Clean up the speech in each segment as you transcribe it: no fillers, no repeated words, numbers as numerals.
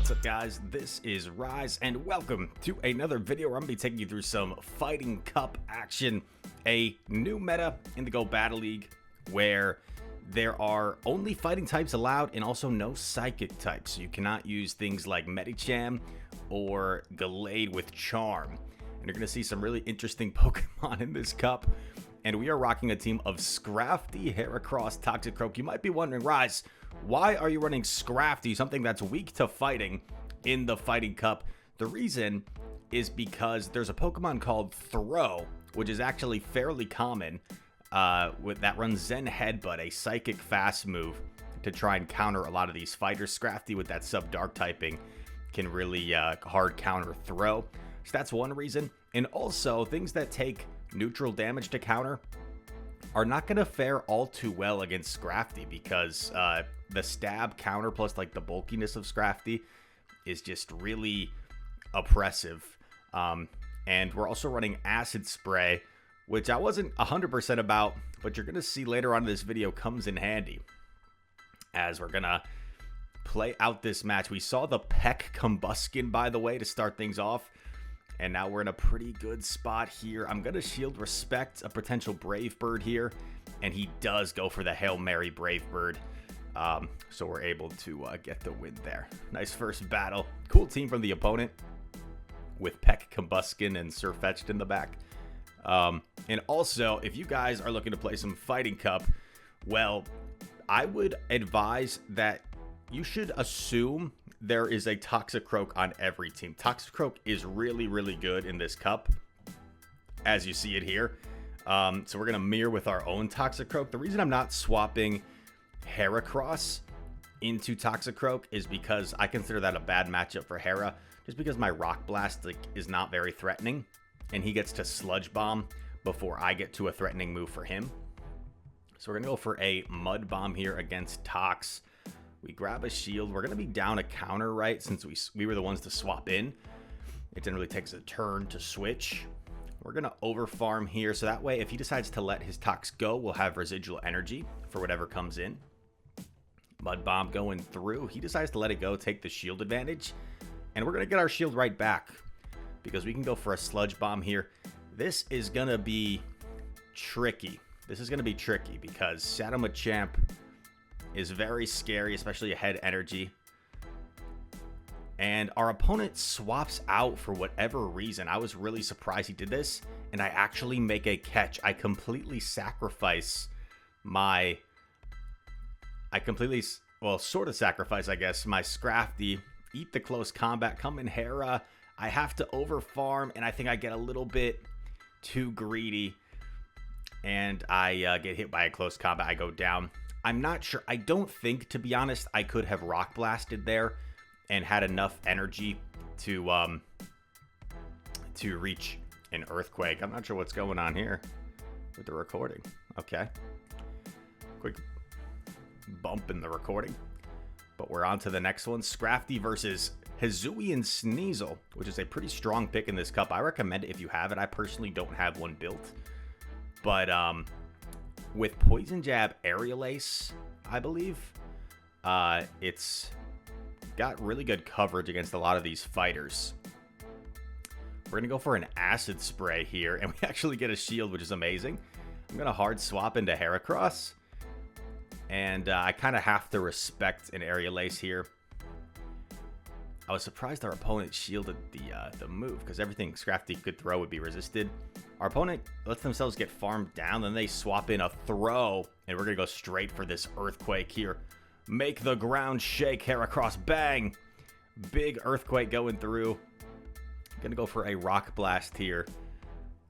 What's up, guys? This is Rise, and welcome to another video where I'm going to be taking you through some Fighting Cup action. A new meta in the Go Battle League where there are only fighting types allowed and also no psychic types. So you cannot use things like Machamp or Galar with Charm. And you're going to see some really interesting Pokemon in this cup. And we are rocking a team of Scrafty, Heracross, Toxicroak. You might be wondering, Rise, why are you running Scrafty, something that's weak to fighting, in the Fighting Cup? The reason is because there's a Pokemon called Throw, which is actually fairly common, that runs Zen Headbutt, a psychic fast move, to try and counter a lot of these fighters. Scrafty with that sub-dark typing can really hard counter Throw. So that's one reason. And also, things that take neutral damage to counter are not going to fare all too well against Scrafty, because the stab counter plus like the bulkiness of Scrafty is just really oppressive. And we're also running Acid Spray, which I wasn't 100% about, but you're going to see later on in this video comes in handy as we're going to play out this match. We saw the Peck Combuskin, by the way, to start things off. And now we're in a pretty good spot here. I'm going to Shield Respect a potential Brave Bird here. And he does go for the Hail Mary Brave Bird. So we're able to get the win there. Nice first battle. Cool team from the opponent with Peck Combuskin and Farfetch'd in the back. And also, if you guys are looking to play some Fighting Cup, well, I would advise that you should assume there is a Toxicroak on every team. Toxicroak is really, really good in this cup, as you see it here. So we're going to mirror with our own Toxicroak. The reason I'm not swapping Heracross into Toxicroak is because I consider that a bad matchup for Hera, just because my Rock Blast is not very threatening, and he gets to Sludge Bomb before I get to a threatening move for him. So we're going to go for a Mud Bomb here against Tox. We grab a shield. We're going to be down a counter, right, since we were the ones to swap in. It generally takes a turn to switch. We're going to overfarm here, so that way if he decides to let his Tox go, we'll have residual energy for whatever comes in. Mud Bomb going through. He decides to let it go, take the shield advantage, and we're going to get our shield right back because we can go for a Sludge Bomb here. This is going to be tricky. This is going to be tricky because Shadow Machamp is very scary, especially ahead energy. And our opponent swaps out for whatever reason. I was really surprised he did this, and I actually make a catch. I completely sacrifice my... sort of sacrifice, I guess, my Scrafty. Eat the close combat, come in Hera. I have to overfarm, and I think I get a little bit too greedy. And I get hit by a close combat. I go down. I'm not sure. I don't think, to be honest, I could have Rock Blasted there and had enough energy to reach an Earthquake. I'm not sure what's going on here with the recording. Okay. Quick bump in the recording. But we're on to the next one. Scrafty versus Hisuian Sneasel, which is a pretty strong pick in this cup. I recommend it if you have it. I personally don't have one built. But, with Poison Jab, Aerial Ace, I believe, it's got really good coverage against a lot of these fighters. We're going to go for an Acid Spray here, and we actually get a shield, which is amazing. I'm going to hard swap into Heracross, and I kind of have to respect an Aerial Ace here. I was surprised our opponent shielded the move, because everything Scrafty could throw would be resisted. Our opponent lets themselves get farmed down, then they swap in a Throw, and we're going to go straight for this Earthquake here. Make the ground shake, Heracross, bang! Big Earthquake going through. Going to go for a Rock Blast here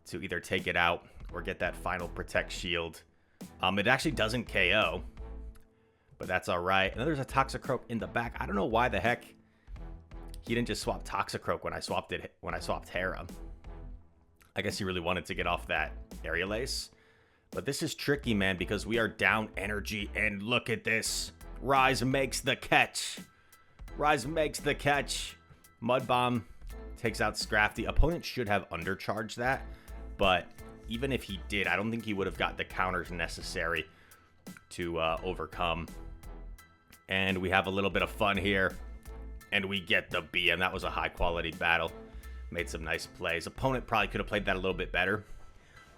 to either take it out or get that final Protect Shield. It actually doesn't KO, but that's all right. And then there's a Toxicroak in the back. I don't know why the heck he didn't just swap Toxicroak when I swapped Hera. I guess he really wanted to get off that Aerial Ace. But this is tricky, man, because we are down energy. And look at this. Rise makes the catch. Rise makes the catch. Mud Bomb takes out Scrafty. Opponent should have undercharged that. But even if he did, I don't think he would have got the counters necessary to overcome. And we have a little bit of fun here. And we get the BM. That was a high-quality battle. Made some nice plays. Opponent probably could have played that a little bit better.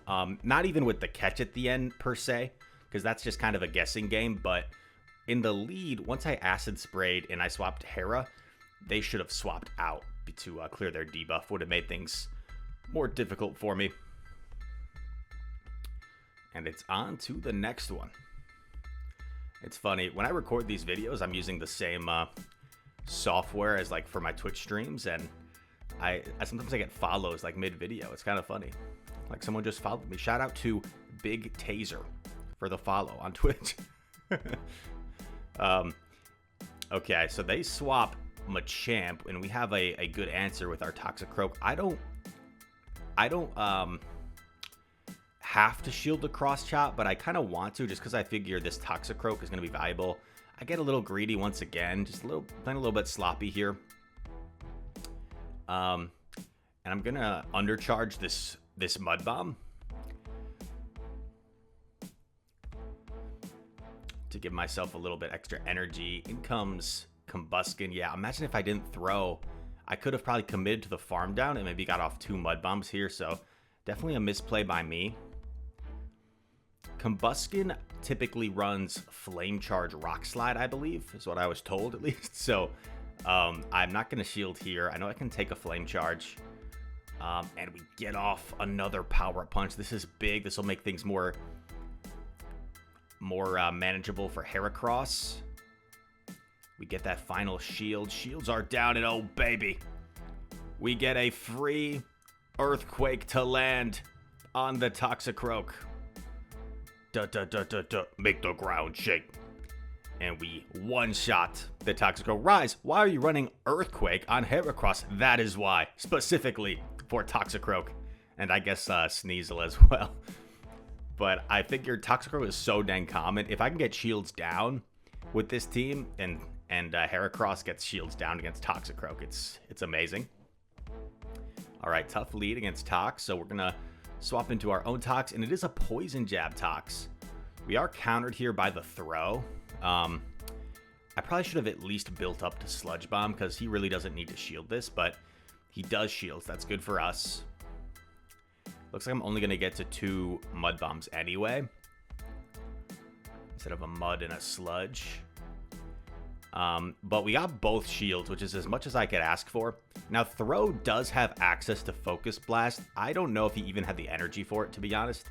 Not even with the catch at the end, per se, because that's just kind of a guessing game. But in the lead, once I Acid Sprayed and I swapped Hera, they should have swapped out to clear their debuff. Would have made things more difficult for me. And it's on to the next one. It's funny, when I record these videos, I'm using the same software as like for my Twitch streams, and I sometimes I get follows like mid-video. It's kind of funny. Like someone just followed me. Shout out to Big Taser for the follow on Twitch. Okay, so they swap Machamp, and we have a good answer with our Toxicroak. I don't have to shield the cross chop, but I kind of want to, just because I figure this Toxicroak is going to be valuable. I get a little greedy once again, just playing a little bit sloppy here. And I'm gonna undercharge this Mud Bomb to give myself a little bit extra energy. In comes Combuskin. Yeah, imagine if I didn't throw. I could have probably committed to the farm down and maybe got off 2 Mud Bombs here, so definitely a misplay by me. Combuskin typically runs Flame Charge Rock Slide, I believe, is what I was told at least. So I'm not going to shield here. I know I can take a Flame Charge. And we get off another Power-Up Punch. This is big. This will make things more manageable for Heracross. We get that final shield. Shields are down, and oh, baby. We get a free Earthquake to land on the Toxicroak. Make the ground shake. And we one-shot the Toxicroak. Rise, why are you running Earthquake on Heracross? That is why, specifically for Toxicroak. And I guess Sneasel as well. But I figured Toxicroak is so dang common. If I can get shields down with this team, and Heracross gets shields down against Toxicroak, it's amazing. All right, tough lead against Tox, so we're going to swap into our own Tox, and it is a Poison Jab Tox. We are countered here by the throw. I probably should have at least built up to Sludge Bomb, because he really doesn't need to shield this, but he does shield, so that's good for us. Looks like I'm only going to get to 2 Mud Bombs anyway, instead of a Mud and a Sludge. But we got both shields, which is as much as I could ask for. Now, Throw does have access to Focus Blast. I don't know if he even had the energy for it, to be honest,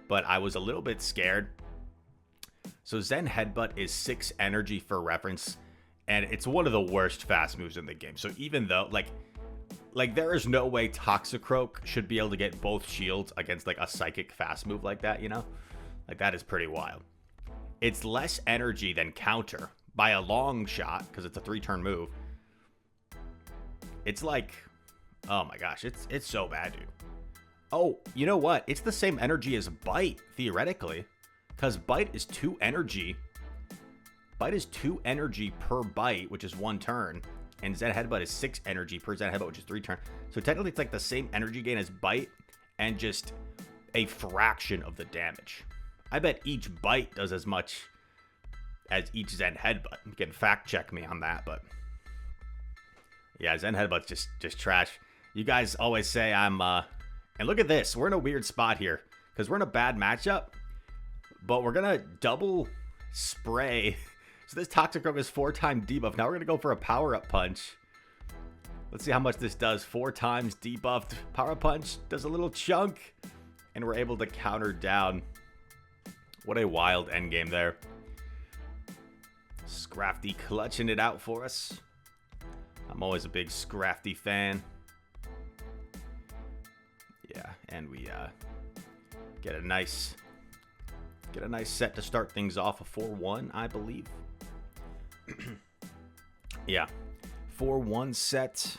but I was a little bit scared. So Zen Headbutt is 6 energy for reference, and it's one of the worst fast moves in the game. So even though, like there is no way Toxicroak should be able to get both shields against like a psychic fast move like that, you know? Like that is pretty wild. It's less energy than Counter by a long shot, because it's a 3-turn move. It's like, oh my gosh, it's so bad, dude. Oh, you know what? It's the same energy as Bite, theoretically, because Bite is 2 energy. Bite is 2 energy per Bite, which is 1 turn, and Zen Headbutt is 6 energy per Zen Headbutt, which is 3 turn. So technically, it's like the same energy gain as Bite, and just a fraction of the damage. I bet each Bite does as much as each Zen Headbutt. You can fact check me on that, but yeah, Zen Headbutt's just trash. You guys always say I'm and look at this, we're in a weird spot here because we're in a bad matchup, but we're gonna double spray. So this Toxicroak is 4-time debuff. Now we're gonna go for a Power-Up Punch. Let's see how much this does. 4 times debuffed. Power-Up Punch does a little chunk, and we're able to counter down. What a wild endgame there. Scrafty clutching it out for us. I'm always a big Scrafty fan. Yeah, and we get a nice set to start things off. A 4-1, I believe. Yeah, 4-1 set.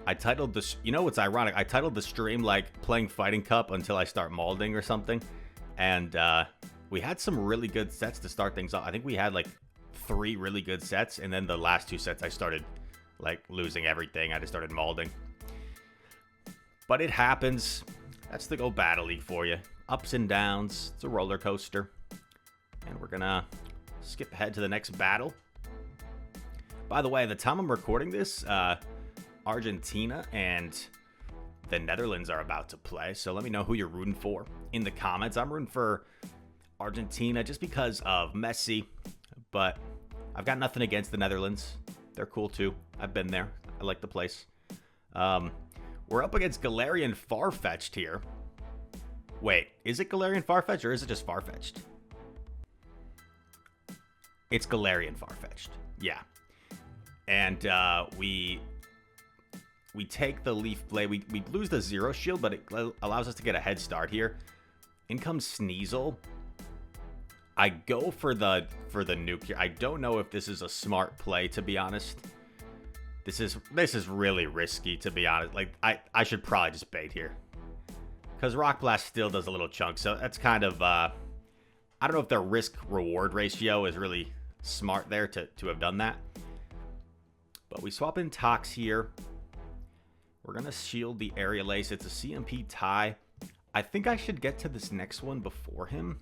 I titled this, you know what's ironic? I titled the stream like playing Fighting Cup until I start molding or something. And we had some really good sets to start things off. I think we had like 3 really good sets, and then the last 2 sets I started like losing everything. I just started molding. But it happens. That's the Go Battle League for you. Ups and downs. It's a roller coaster. And we're gonna skip ahead to the next battle. By the way, the time I'm recording this, Argentina and the Netherlands are about to play. So let me know who you're rooting for in the comments. I'm rooting for Argentina just because of Messi, but I've got nothing against the Netherlands. They're cool too. I've been there. I like the place. We're up against Galarian Farfetch'd here. Wait, is it Galarian Farfetch'd or is it just Farfetch'd? It's Galarian Farfetch'd. Yeah. And we take the Leaf Blade. We lose the Zero Shield, but it allows us to get a head start here. In comes Sneasel. I go for the nuke here. I don't know if this is a smart play, to be honest. This is really risky, to be honest. Like, I should probably just bait here. Because Rock Blast still does a little chunk, so that's kind of, I don't know if the risk-reward ratio is really smart there to have done that. But we swap in Tox here. We're going to shield the Aerial Ace. It's a CMP tie. I think I should get to this next one before him.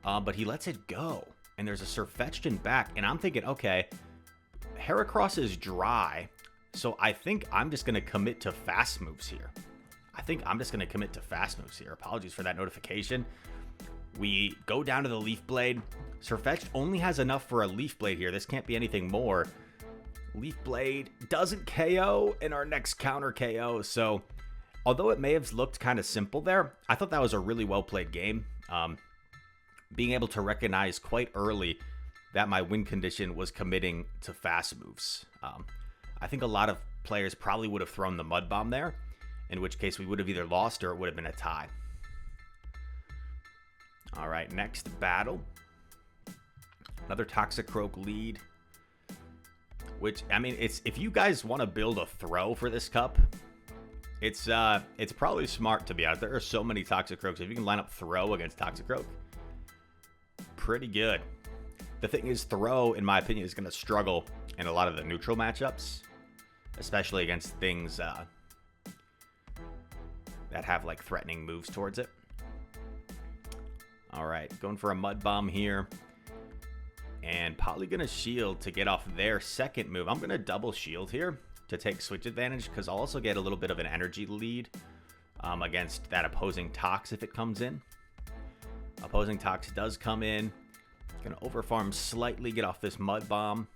But he lets it go. And there's a Farfetch'd in back. And I'm thinking, okay, Heracross is dry. So I think I'm just going to commit to fast moves here. Apologies for that notification. We go down to the Leaf Blade. Farfetch'd only has enough for a Leaf Blade here. This can't be anything more. Leaf Blade doesn't KO in our next counter KO. So although it may have looked kind of simple there, I thought that was a really well played game. Being able to recognize quite early that my win condition was committing to fast moves. I think a lot of players probably would have thrown the Mud Bomb there, in which case we would have either lost or it would have been a tie. All right, next battle. Another Toxicroak lead. Which, I mean, it's if you guys want to build a throw for this cup, it's probably smart, to be honest. There are so many Toxicroaks. If you can line up throw against Toxicroak, pretty good. The thing is, throw, in my opinion, is going to struggle in a lot of the neutral matchups, especially against things that have like threatening moves towards it. All right, going for a Mud Bomb here. And probably going to shield to get off their second move. I'm going to double shield here to take switch advantage because I'll also get a little bit of an energy lead against that opposing Tox if it comes in. Opposing Tox does come in. Going to overfarm slightly, get off this Mud Bomb.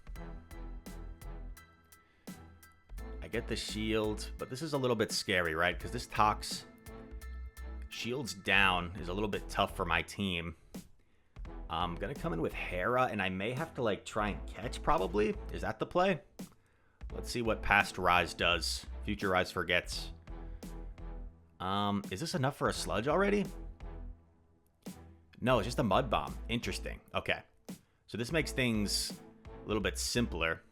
I get the shield, but this is a little bit scary, right? Because this Tox shields down is a little bit tough for my team. I'm going to come in with Hera, and I may have to, like, try and catch, probably. Is that the play? Let's see what past Rise does. Future Rise forgets. Is this enough for a Sludge already? No, it's just a Mud Bomb. Interesting. Okay. So this makes things a little bit simpler.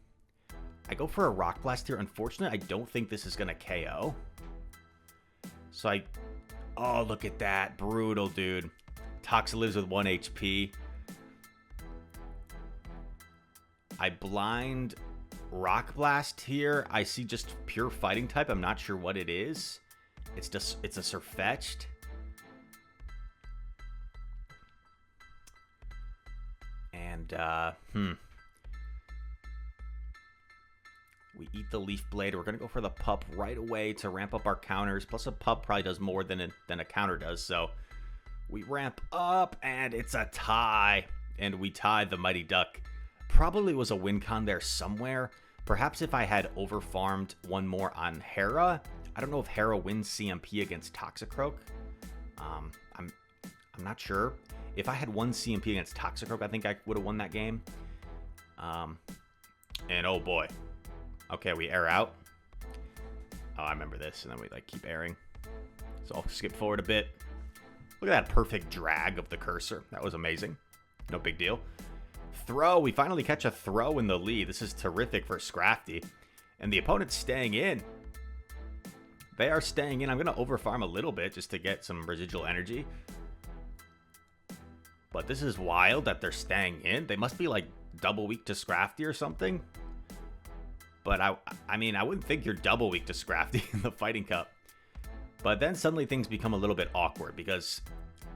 I go for a Rock Blast here. Unfortunately, I don't think this is going to KO. So oh, look at that. Brutal, dude. Tox lives with 1 HP. I blind Rock Blast here. I see just pure fighting type. I'm not sure what it is. It's a Farfetch'd. And, we eat the Leaf Blade. We're going to go for the Pup right away to ramp up our counters. Plus, a Pup probably does more than a counter does. So, we ramp up, and it's a tie. And we tie the Mighty Duck. Probably was a win con there somewhere. Perhaps if I had overfarmed one more on Hera. I don't know if Hera wins CMP against Toxicroak. I'm not sure. If I had one CMP against Toxicroak, I think I would have won that game. And oh boy. Okay, we air out. Oh, I remember this. And then we like keep airing. So I'll skip forward a bit. Look at that perfect drag of the cursor. That was amazing. No big deal. Throw. We finally catch a throw in the lead. This is terrific for Scrafty. And the opponent's staying in. They are staying in. I'm going to overfarm a little bit just to get some residual energy. But this is wild that they're staying in. They must be like double weak to Scrafty or something. But I mean, I wouldn't think you're double weak to Scrafty in the Fighting Cup. But then suddenly things become a little bit awkward because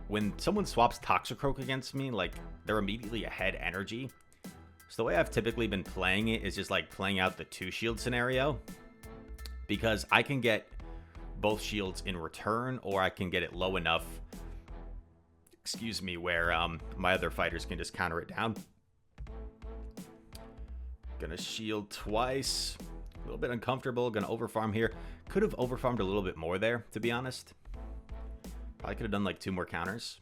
when someone swaps Toxicroak against me, like, they're immediately ahead energy. So the way I've typically been playing it is just like playing out the 2-shield scenario, because I can get both shields in return, or I can get it low enough, excuse me, where my other fighters can just counter it down. Gonna shield twice. A little bit uncomfortable. Gonna overfarm here. Could have overfarmed a little bit more there, to be honest. Probably could have done like 2 more counters.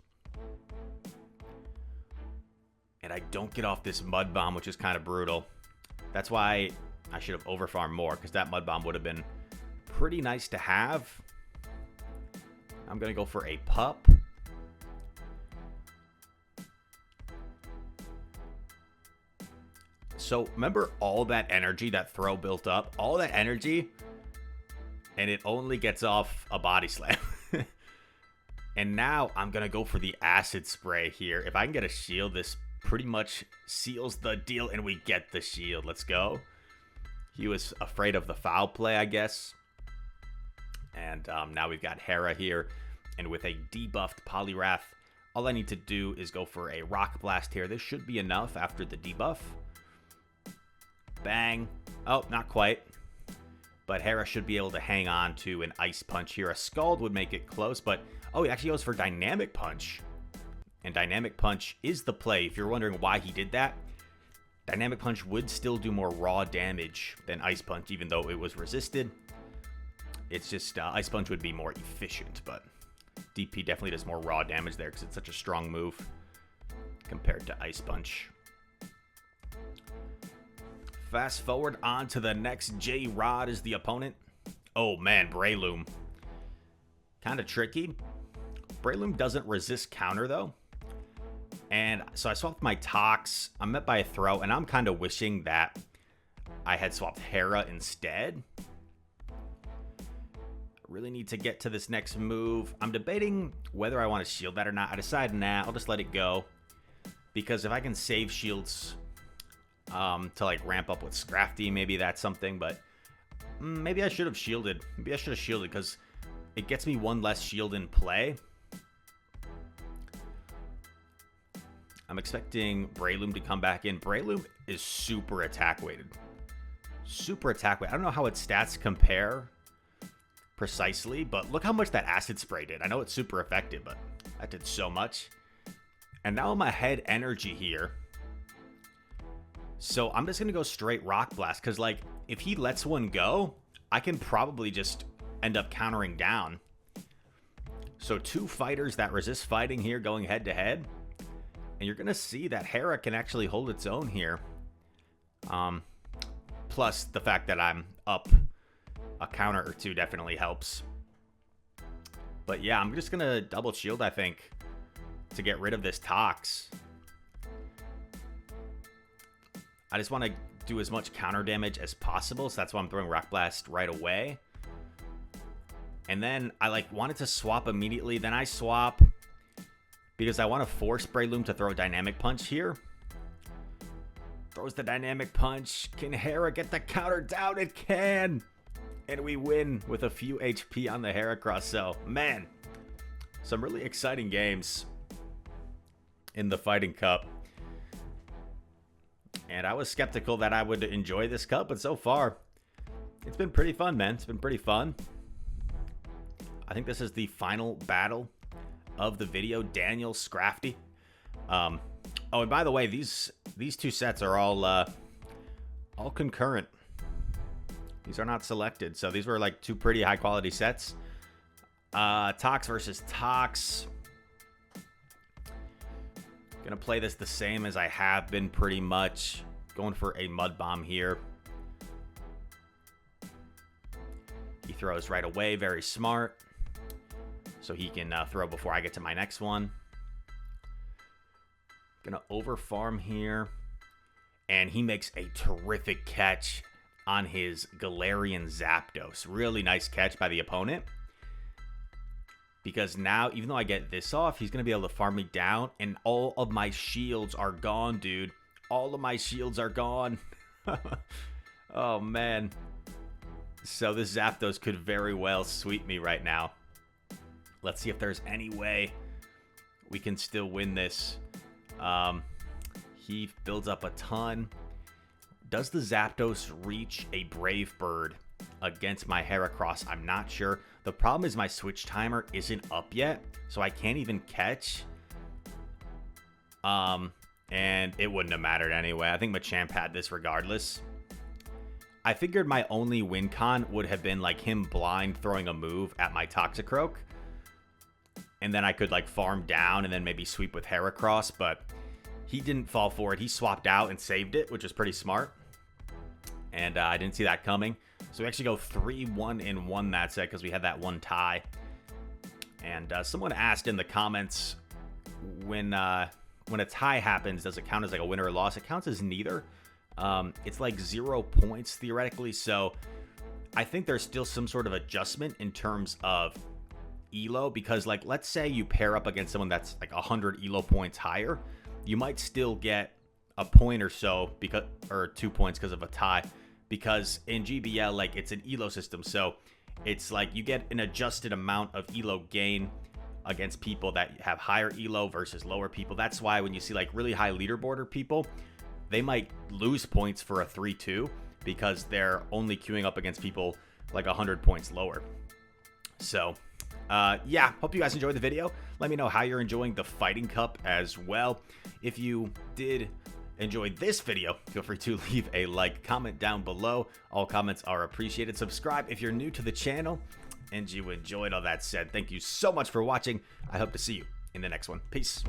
And I don't get off this Mud Bomb, which is kind of brutal. That's why I should have overfarmed more, because that Mud Bomb would have been pretty nice to have. I'm going to go for a pup. So remember all that energy that throw built up? All that energy, and it only gets off a body slam. And now I'm going to go for the acid spray here. If I can get a shield, this pretty much seals the deal, and we get the shield. Let's go. He was afraid of the foul play, I guess. And now we've got Hera here. And with a debuffed Poliwrath, all I need to do is go for a Rock Blast here. This should be enough after the debuff. Bang. Oh, not quite. But Hera should be able to hang on to an Ice Punch here. A Scald would make it close, but... oh, he actually goes for Dynamic Punch. And Dynamic Punch is the play. If you're wondering why he did that, Dynamic Punch would still do more raw damage than Ice Punch, even though it was resisted. It's just Ice Punch would be more efficient, but DP definitely does more raw damage there because it's such a strong move compared to Ice Punch. Fast forward on to the next. J-Rod is the opponent. Oh man, Breloom. Kind of tricky. Breloom doesn't resist counter though. And so I swapped my Tox. I'm met by a throw, and I'm kind of wishing that I had swapped Hera instead. Really need to get to this next move. I'm debating whether I want to shield that or not. I decide, nah, I'll just let it go. Because if I can save shields to like ramp up with Scrafty, maybe that's something. But maybe I should have shielded. Maybe I should have shielded because it gets me 1 less shield in play. I'm expecting Breloom to come back in. Breloom is super attack weighted. Super attack weighted. I don't know how its stats compare precisely, but look how much that acid spray did. I know it's super effective, but that did so much. And now I'm ahead energy here. So I'm just going to go straight Rock Blast, because like if he lets one go, I can probably just end up countering down. So 2 fighters that resist fighting here going head to head. And you're going to see that Hera can actually hold its own here. Plus the fact that I'm up a counter or 2 definitely helps. But yeah, I'm just going to double shield, I think, to get rid of this Tox. I just want to do as much counter damage as possible, so that's why I'm throwing Rock Blast right away. And then I like wanted to swap immediately, then I swap because I want to force Breloom to throw a Dynamic Punch here. Throws the Dynamic Punch. Can Hera get the counter down? It can! And we win with a few HP on the Heracross. So, man, some really exciting games in the Fighting Cup. And I was skeptical that I would enjoy this cup, but so far, it's been pretty fun, man. It's been pretty fun. I think this is the final battle of the video. Daniel, Scrafty. Oh, and by the way, these 2 sets are all concurrent. These are not selected, so these were like 2 pretty high quality sets. Tox versus Tox. Gonna play this the same as I have been pretty much. Going for a Mud Bomb here. He throws right away, very smart. So he can throw before I get to my next one. Gonna overfarm here. And he makes a terrific catch on his Galarian Zapdos. Really nice catch by the opponent. Because now, even though I get this off, he's going to be able to farm me down. And all of my shields are gone, dude. All of my shields are gone. Oh, man. So this Zapdos could very well sweep me right now. Let's see if there's any way we can still win this. He builds up a ton. Does the Zapdos reach a Brave Bird against my Heracross? I'm not sure. The problem is my switch timer isn't up yet, so I can't even catch. And it wouldn't have mattered anyway. I think Machamp had this regardless. I figured my only win con would have been like him blind throwing a move at my Toxicroak. And then I could like farm down and then maybe sweep with Heracross, but he didn't fall for it. He swapped out and saved it, which is pretty smart. And I didn't see that coming. So we actually go 3-1 in 1 that set because we had that one tie. And someone asked in the comments, when a tie happens, does it count as like a win or a loss? It counts as neither. It's like 0 points theoretically. So I think there's still some sort of adjustment in terms of elo, because like, let's say you pair up against someone that's like 100 elo points higher, you might still get a point or so because, or 2 points because of a tie, because in GBL, like it's an elo system. So it's like you get an adjusted amount of elo gain against people that have higher elo versus lower people. That's why when you see like really high leaderboarder people, they might lose points for a 3-2 because they're only queuing up against people like 100 points lower. So yeah, hope you guys enjoyed the video. Let me know how you're enjoying the Fighting Cup as well. If you did enjoy this video, feel free to leave a like, comment down below. All comments are appreciated. Subscribe if you're new to the channel and you enjoyed. All that said, thank you so much for watching. I hope to see you in the next one. Peace.